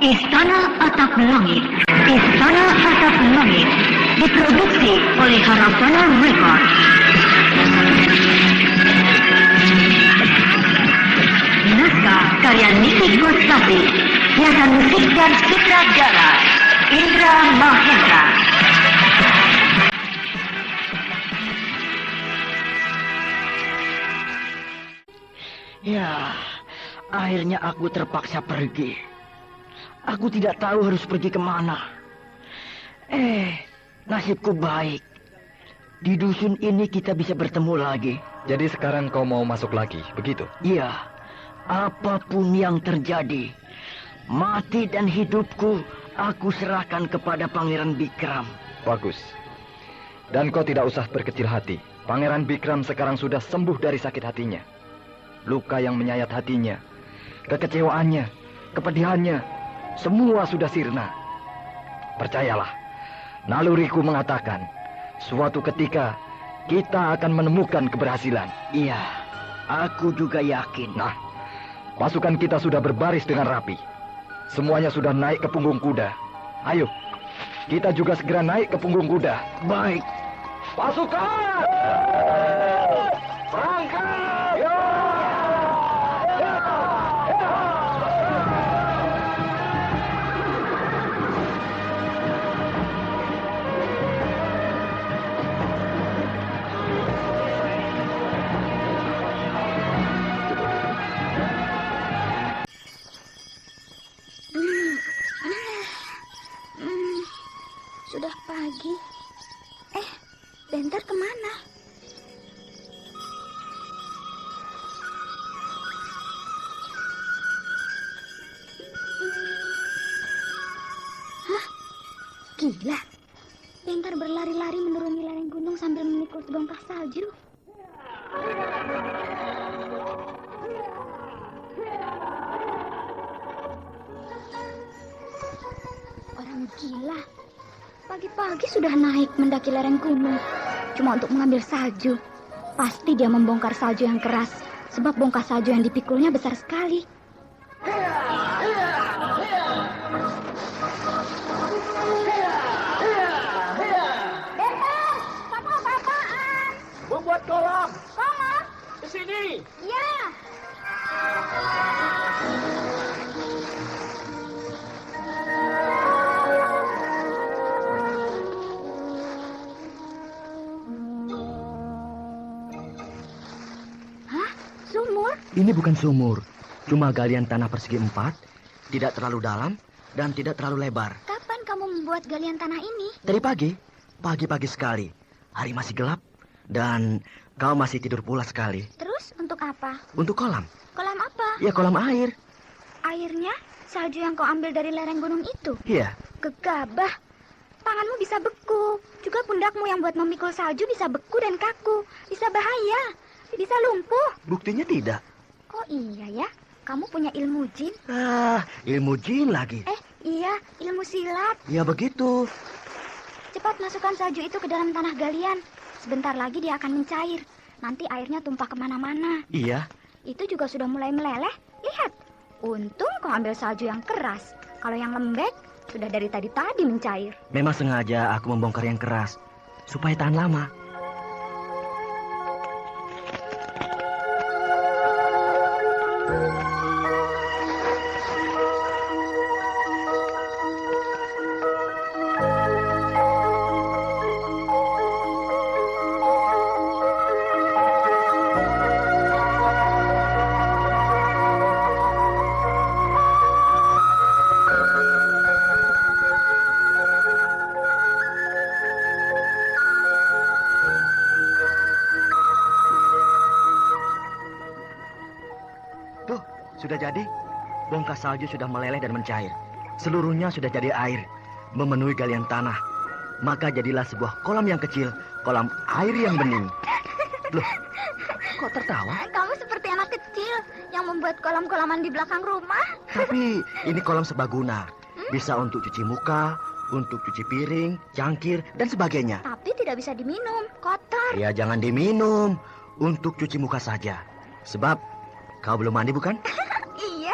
Istana Atap Langit. Istana Atap Langit diproduksi oleh Harapana Record. Naskah karya Niki Gosati. Hiasan musik dan sutradara Indra Mahendra. Ya, akhirnya aku terpaksa pergi. Aku tidak tahu harus pergi kemana. Nasibku baik. Di dusun ini kita bisa bertemu lagi. Jadi sekarang kau mau masuk lagi, begitu? Iya, apapun yang terjadi, mati dan hidupku, aku serahkan kepada Pangeran Bikram. Bagus. Dan kau tidak usah berkecil hati. Pangeran Bikram sekarang sudah sembuh dari sakit hatinya. Luka yang menyayat hatinya, kekecewaannya, kepedihannya, semua sudah sirna. Percayalah, naluriku mengatakan, suatu ketika kita akan menemukan keberhasilan. Iya, aku juga yakin. Nah, pasukan kita sudah berbaris dengan rapi. Semuanya sudah naik ke punggung kuda. Ayo, kita juga segera naik ke punggung kuda. Baik. Pasukan! Berangkat! Sudah pagi. Bentar kemana? Hah? Gila. Bentar berlari-lari menuruni lereng gunung sambil memikul sebongkah salju. Orang gila. Pagi-pagi sudah naik mendaki lereng gunung cuma untuk mengambil salju. Pasti dia membongkar salju yang keras, sebab bongkah salju yang dipikulnya besar sekali. Bentar, kamu apa-apaan? Membuat kolam. Kolam? Ke sini. Ya. Ini bukan sumur, cuma galian tanah persegi 4, tidak terlalu dalam dan tidak terlalu lebar. Kapan kamu membuat galian tanah ini? Dari pagi sekali. Hari masih gelap dan kau masih tidur pula sekali. Terus untuk apa? Untuk kolam. Kolam apa? Ya, kolam air. Airnya salju yang kau ambil dari lereng gunung itu? Iya. Gegabah. Tanganmu bisa beku. Juga pundakmu yang buat memikul salju bisa beku dan kaku. Bisa bahaya. Bisa lumpuh. Buktinya tidak. Oh iya ya, kamu punya ilmu jin? Ilmu jin lagi. Iya, ilmu silat. Ya begitu. Cepat masukkan salju itu ke dalam tanah galian. Sebentar lagi dia akan mencair. Nanti airnya tumpah kemana-mana. Iya. Itu juga sudah mulai meleleh. Lihat, untung kau ambil salju yang keras. Kalau yang lembek, sudah dari tadi mencair. Memang sengaja aku membongkar yang keras, supaya tahan lama. Sudah jadi, bongkah salju sudah meleleh dan mencair. Seluruhnya sudah jadi air, memenuhi galian tanah. Maka jadilah sebuah kolam yang kecil, kolam air yang bening. Loh, kok tertawa? Kamu seperti anak kecil yang membuat kolam-kolaman di belakang rumah. Tapi ini kolam serbaguna. Bisa untuk cuci muka, untuk cuci piring, cangkir, dan sebagainya. Tapi tidak bisa diminum, kotor. Ya, jangan diminum. Untuk cuci muka saja. Sebab kau belum mandi, bukan? Iya.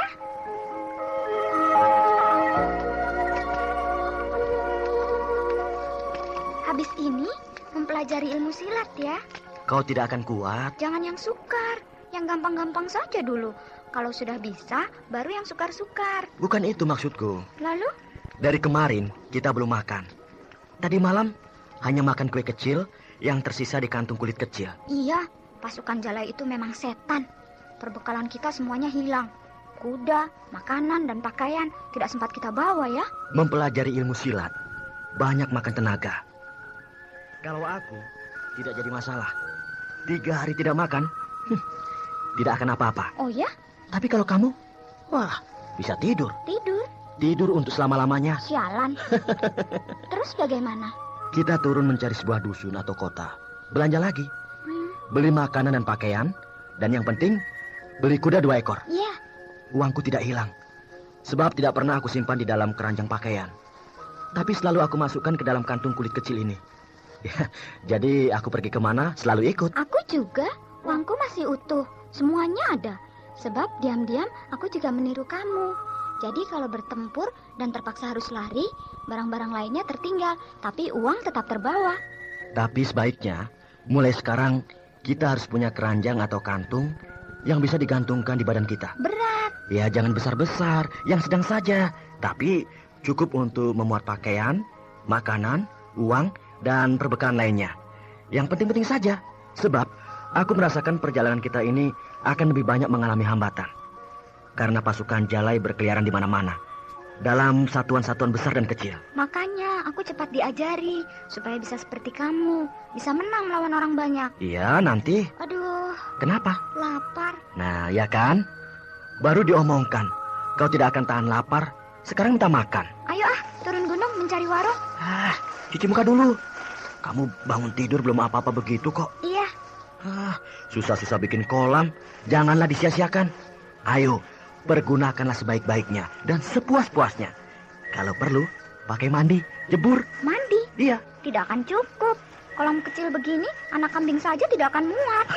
mempelajari ilmu silat ya. Kau tidak akan kuat. Jangan yang sukar, yang gampang-gampang saja dulu. Kalau sudah bisa, baru yang sukar-sukar. Bukan itu maksudku. Lalu? Dari kemarin kita belum makan. Tadi malam hanya makan kue kecil yang tersisa di kantung kulit kecil. Iya, pasukan Jalai itu memang setan. Perbekalan kita semuanya hilang. Kuda, makanan, dan pakaian tidak sempat kita bawa ya. Mempelajari ilmu silat banyak makan tenaga. Kalau aku tidak jadi masalah. 3 hari tidak makan, tidak akan apa-apa. Oh ya? Tapi kalau kamu, wah, bisa tidur. Tidur? Tidur untuk selama-lamanya. Sialan. Terus bagaimana? Kita turun mencari sebuah dusun atau kota. Belanja lagi. Beli makanan dan pakaian. Dan yang penting, beli kuda 2 ekor. Iya. Uangku tidak hilang. Sebab tidak pernah aku simpan di dalam keranjang pakaian. Tapi selalu aku masukkan ke dalam kantung kulit kecil ini. Ya, jadi aku pergi kemana selalu ikut. Aku juga. Uangku masih utuh. Semuanya ada. Sebab diam-diam aku juga meniru kamu. Jadi kalau bertempur dan terpaksa harus lari, barang-barang lainnya tertinggal. Tapi uang tetap terbawa. Tapi sebaiknya, mulai sekarang kita harus punya keranjang atau kantung yang bisa digantungkan di badan kita. Berat. Ya, jangan besar-besar, yang sedang saja. Tapi cukup untuk memuat pakaian, makanan, uang, dan perbekalan lainnya. Yang penting-penting saja. Sebab aku merasakan perjalanan kita ini akan lebih banyak mengalami hambatan. Karena pasukan Jalai berkeliaran di mana-mana. Dalam satuan-satuan besar dan kecil. Makanya aku cepat diajari supaya bisa seperti kamu. Bisa menang melawan orang banyak. Iya, nanti. Aduh, Kenapa? lapar. Nah, ya kan? Baru diomongkan. Kau tidak akan tahan lapar. Sekarang minta makan. Ayo turun gunung mencari warung. Cuci muka dulu. Kamu bangun tidur belum apa-apa begitu kok. Iya. Susah-susah bikin kolam. Janganlah disia-siakan. Ayo, pergunakanlah sebaik-baiknya dan sepuas-puasnya. Kalau perlu, pakai mandi, jebur. Mandi? Iya. Tidak akan cukup. Kolam kecil begini, anak kambing saja tidak akan muat.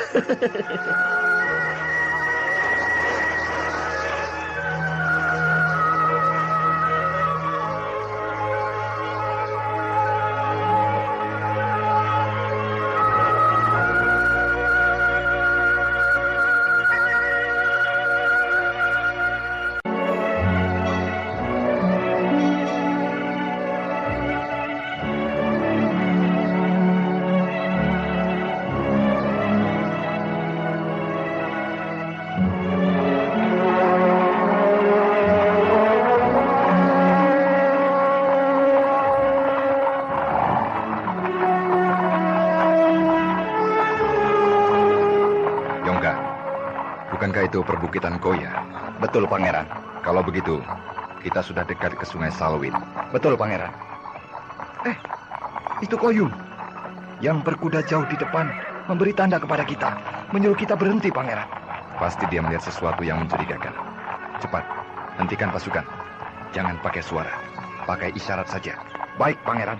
Bukankah itu perbukitan Koya? Betul, Pangeran. Kalau begitu, kita sudah dekat ke Sungai Salwin. Betul, Pangeran. Itu Koyum yang berkuda jauh di depan, memberi tanda kepada kita, menyuruh kita berhenti, Pangeran. Pasti dia melihat sesuatu yang mencurigakan. Cepat, hentikan pasukan. Jangan pakai suara, pakai isyarat saja. Baik, Pangeran.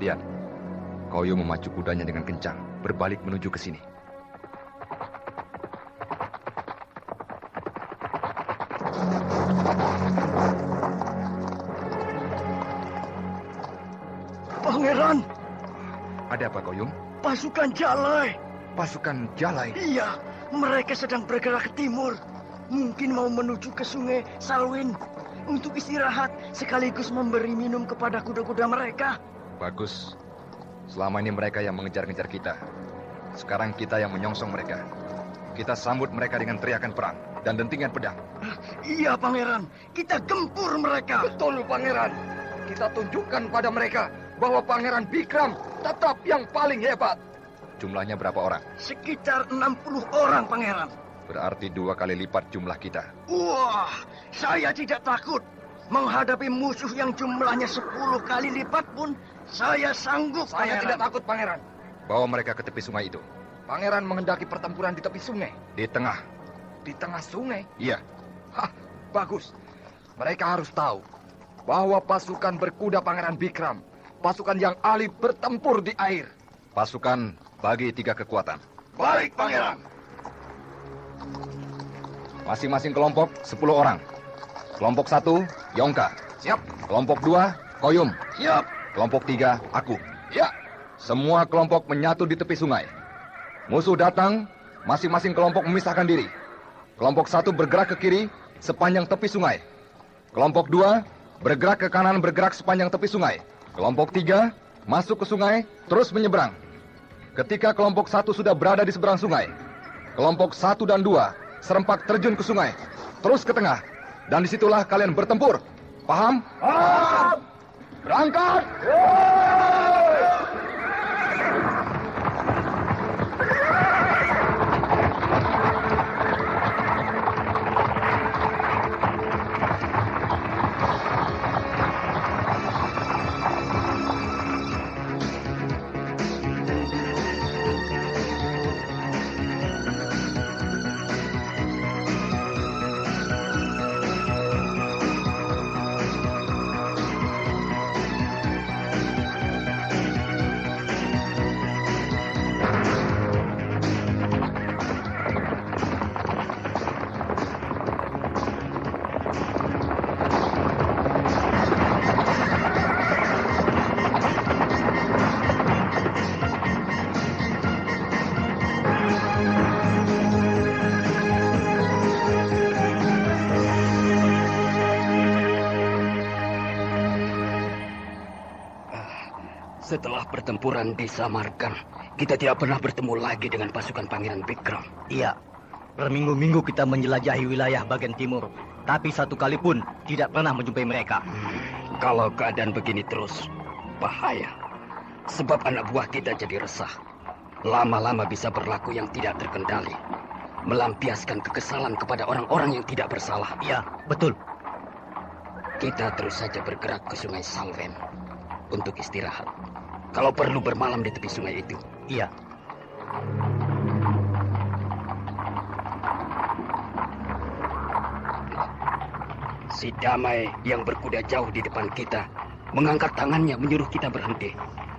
Lihat, Koyum memacu kudanya dengan kencang, berbalik menuju ke sini. Pangeran, Ada apa, Koyum? pasukan Jalai. Pasukan Jalai. Iya, mereka sedang bergerak ke timur. Mungkin mau menuju ke Sungai Salwin untuk istirahat sekaligus memberi minum kepada kuda-kuda mereka. Bagus. Selama ini mereka yang mengejar-ngejar kita. Sekarang kita yang menyongsong mereka. Kita sambut mereka dengan teriakan perang dan dentingan pedang. Iya, Pangeran. Kita gempur mereka. Betul, Pangeran. Kita tunjukkan pada mereka bahwa Pangeran Bikram tetap yang paling hebat. Jumlahnya berapa orang? Sekitar 60 orang, Pangeran. Berarti 2 kali lipat jumlah kita. Wah, saya tidak takut. Menghadapi musuh yang jumlahnya 10 kali lipat pun saya sanggup, Saya Pangeran. tidak takut, Pangeran. Bawa mereka ke tepi sungai itu. Pangeran mengendaki pertempuran di tepi sungai. Di tengah. Di tengah sungai? Iya. Hah, bagus. Mereka harus tahu bahwa pasukan berkuda Pangeran Bikram, pasukan yang ahli bertempur di air. Pasukan bagi 3 kekuatan. Baik, Pangeran. Masing-masing kelompok 10 orang. Kelompok 1, Yongka. Siap. Kelompok 2, Koyum. Siap. Kelompok 3, aku. Ya. Semua kelompok menyatu di tepi sungai. Musuh datang, masing-masing kelompok memisahkan diri. Kelompok 1 bergerak ke kiri sepanjang tepi sungai. Kelompok 2 bergerak ke kanan bergerak sepanjang tepi sungai. Kelompok 3 masuk ke sungai, terus menyeberang. Ketika kelompok 1 sudah berada di seberang sungai, kelompok 1 dan 2 serempak terjun ke sungai, terus ke tengah. Dan disitulah kalian bertempur. Paham? Paham! Berangkat! Setelah pertempuran di Samarkand, kita tidak pernah bertemu lagi dengan pasukan Pangeran Bikram. Iya, berminggu-minggu kita menjelajahi wilayah bagian timur, tapi satu kali pun tidak pernah menjumpai mereka. Kalau keadaan begini terus, bahaya. Sebab anak buah kita jadi resah. Lama-lama bisa berlaku yang tidak terkendali. Melampiaskan kekesalan kepada orang-orang yang tidak bersalah. Iya, betul. Kita terus saja bergerak ke Sungai Salwen untuk istirahat. Kalau perlu bermalam di tepi sungai itu. Iya. Si Damai yang berkuda jauh di depan kita mengangkat tangannya menyuruh kita berhenti.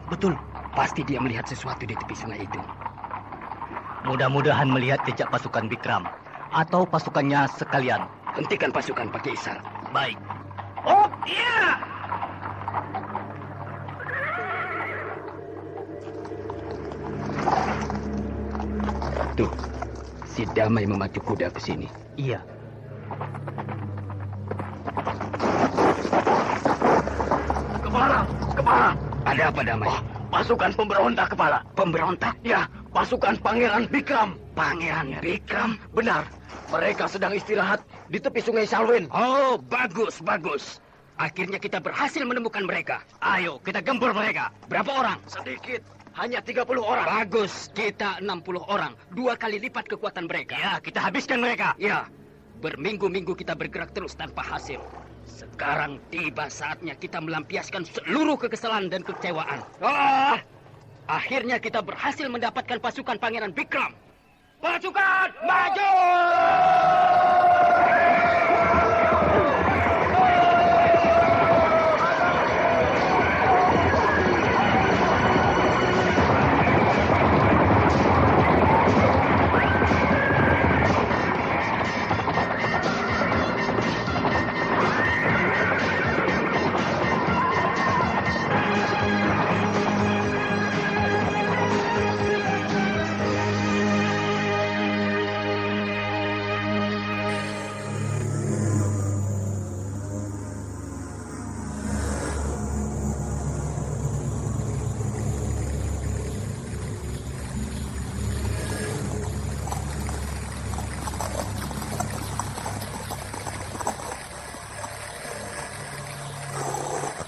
Betul. Pasti dia melihat sesuatu di tepi sungai itu. Mudah-mudahan melihat jejak pasukan Bikram atau pasukannya sekalian. Hentikan pasukan pakai isyarat. Baik. Oh, iya! Tuh, si Damai memacu kuda ke sini. Iya. Kepala! Ada apa, Damai? Pasukan pemberontak, Kepala. Pemberontak? Ya, pasukan Pangeran Bikram. Pangeran Bikram? Benar. Mereka sedang istirahat di tepi sungai Salwen. Oh, bagus, bagus. Akhirnya kita berhasil menemukan mereka. Ayo, kita gempur mereka. Berapa orang? Sedikit. Hanya 30 orang. Bagus, kita 60 orang. 2 kali lipat kekuatan mereka. Ya, kita habiskan mereka. Ya, berminggu-minggu kita bergerak terus tanpa hasil. Sekarang tiba saatnya kita melampiaskan seluruh kekesalan dan kekecewaan. Akhirnya kita berhasil mendapatkan pasukan Pangeran Bikram. Pasukan, maju!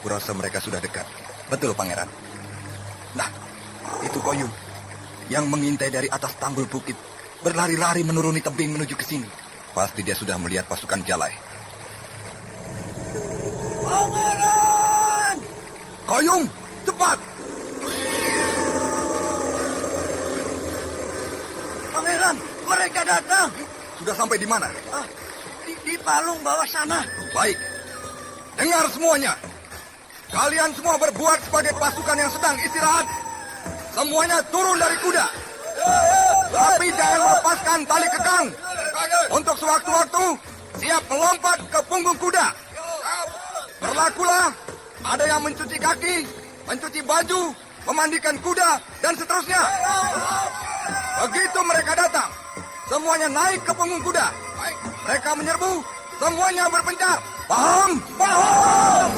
Aku rasa mereka sudah dekat. Betul, Pangeran. Nah, itu Koyum yang mengintai dari atas tanggul bukit, berlari-lari menuruni tebing menuju ke sini. Pasti dia sudah melihat pasukan Jalai. Pangeran! Koyum, cepat! Pangeran, mereka datang. Sudah sampai di mana? Di palung bawah sana. Baik. Dengar semuanya. Kalian semua berbuat sebagai pasukan yang sedang istirahat. Semuanya turun dari kuda. Tapi jangan melepaskan tali kekang. Untuk sewaktu-waktu, siap melompat ke punggung kuda. Berlakulah, ada yang mencuci kaki, mencuci baju, memandikan kuda, dan seterusnya. Begitu mereka datang, semuanya naik ke punggung kuda. Mereka menyerbu, semuanya berpencar. Paham? Paham!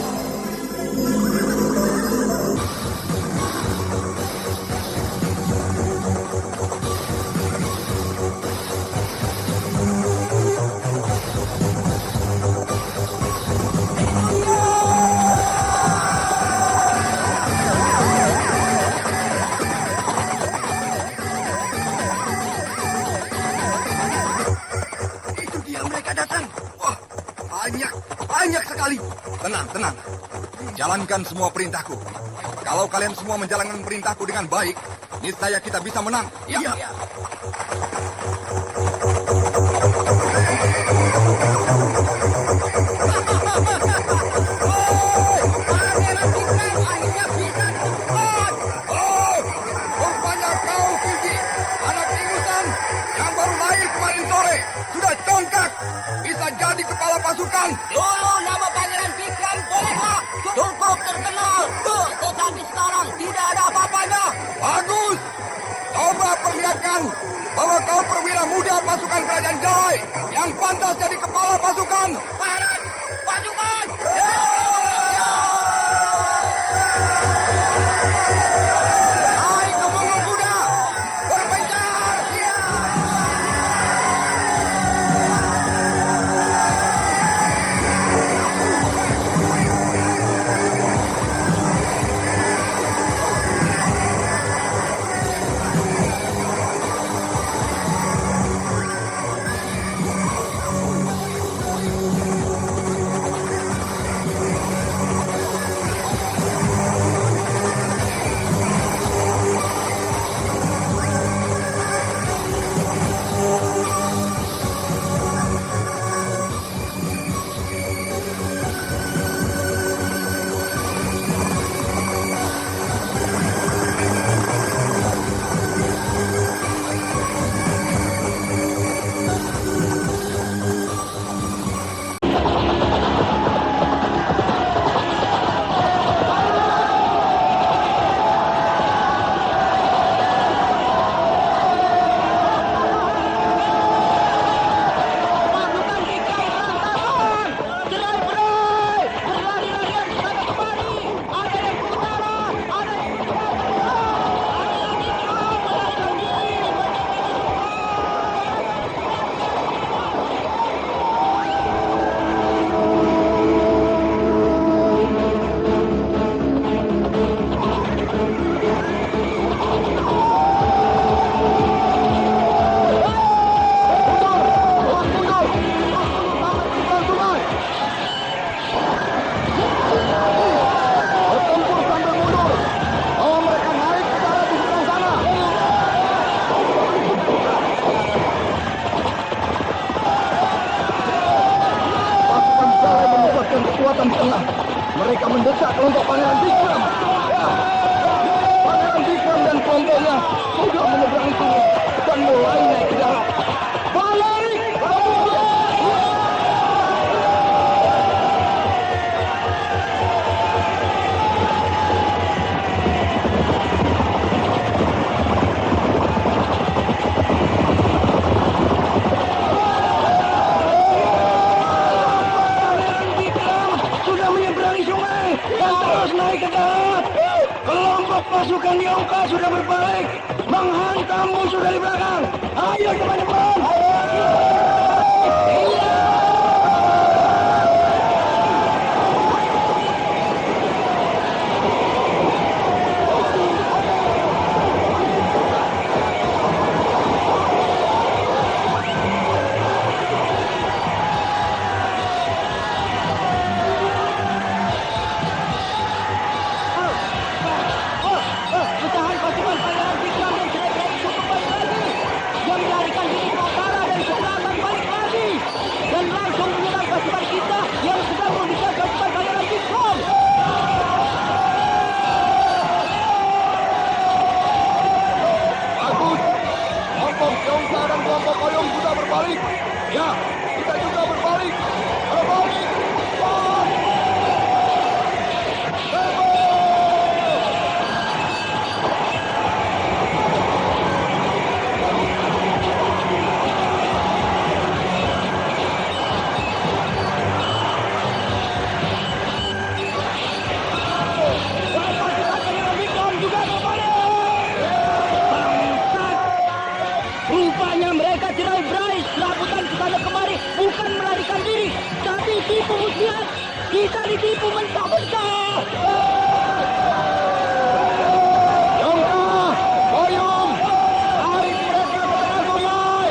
Itu dia mereka datang. Wah, banyak sekali. Tenang, tenang. Jalankan semua perintahku. Kalau kalian semua menjalankan perintahku dengan baik, niscaya kita bisa menang. Iya. Oh, rupanya kau, Kirgi. Anak ingusan yang baru lahir kemarin sore. Sudah congkak. Bisa jadi kepala pasukan. Dulu nama Pangeran Bikram bolehlah cukup terkenal. Tetapi sekarang tidak ada apa-apanya. Bagus. Coba perlihatkan bahwa kau perwira muda pasukan kerajaan Jawa yang pantas jadi kepala pasukan. Pasukan! Naik ke punggung kuda. Berpencar. kekuatan di tengah. Mereka mendesak kelompok Pangeran Bikram. Pangeran Bikram dan kelompoknya sudah menyeberangi sungai dan mulai naik ke darat. Balik! Naik ke darat. Kelompok pasukan Yongka sudah berbalik, menghantam musuh dari belakang. Ayo teman-teman. Kelompok Yongka dan kelompok Koyong sudah berbalik. Ya, kita juga berbalik. Berbalik. Cepat. Tempo. Rupanya mereka cerai-berai, serabutan kesana kemari, bukan melarikan diri, tapi tipu muslihat. Kita ditipu mentah-mentah. Yongka, Koyum, tarik mereka ke tengah sungai.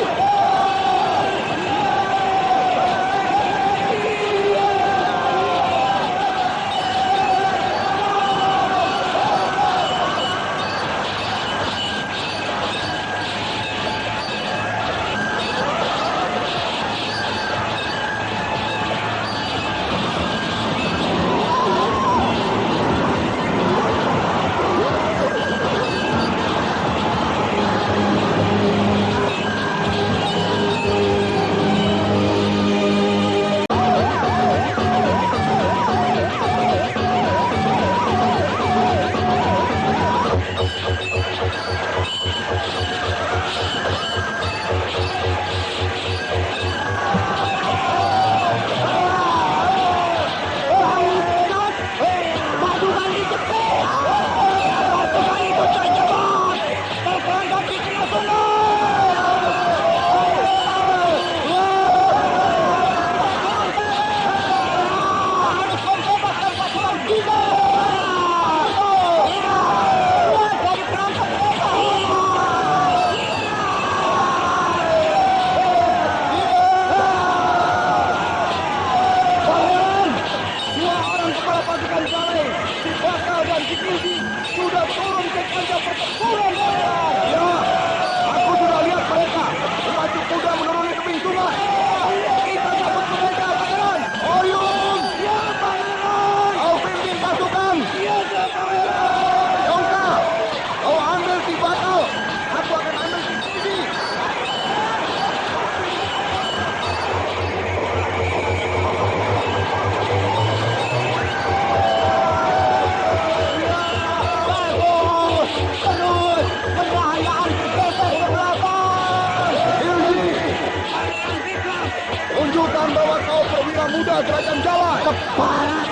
Tunjukkan bahwa kau perwira muda kerajaan Jawa. Cepat.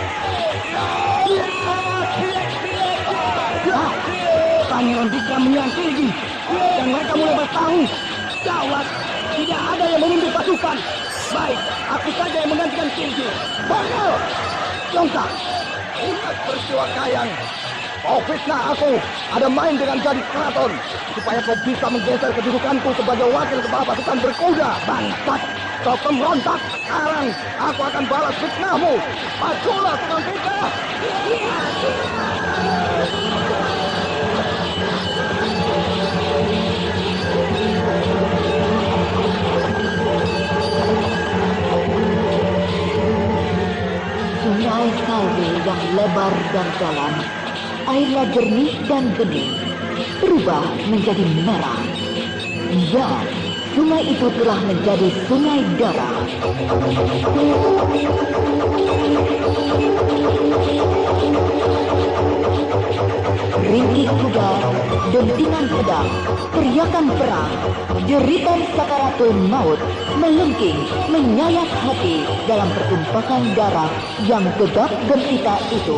Pangeran Bikram menyerang Khilji dan mereka mulai bertahu. Gawat, tidak ada yang memimpin pasukan. Baik, aku saja yang menggantikan Khilji. Bangga. Yongka, ingat peristiwa Kayang. Kau fitnah aku, ada main dengan gadis keraton, supaya kau bisa menggeser kedudukanku sebagai wakil kepala pasukan berkuda. Bangsat, kau pemberontak. Sekarang aku akan balas fitnahmu. Majulah tukang fitnah. Sungai Salwe yang lebar dan dalam, airnya jernih dan bening, berubah menjadi merah. Ya, sungai itu telah menjadi sungai darah. Ringkih kuda, dentingan pedang, teriakan perang, jeritan sakaratul maut melengking, menyayat hati dalam pertumpahan darah yang gegap gempita itu.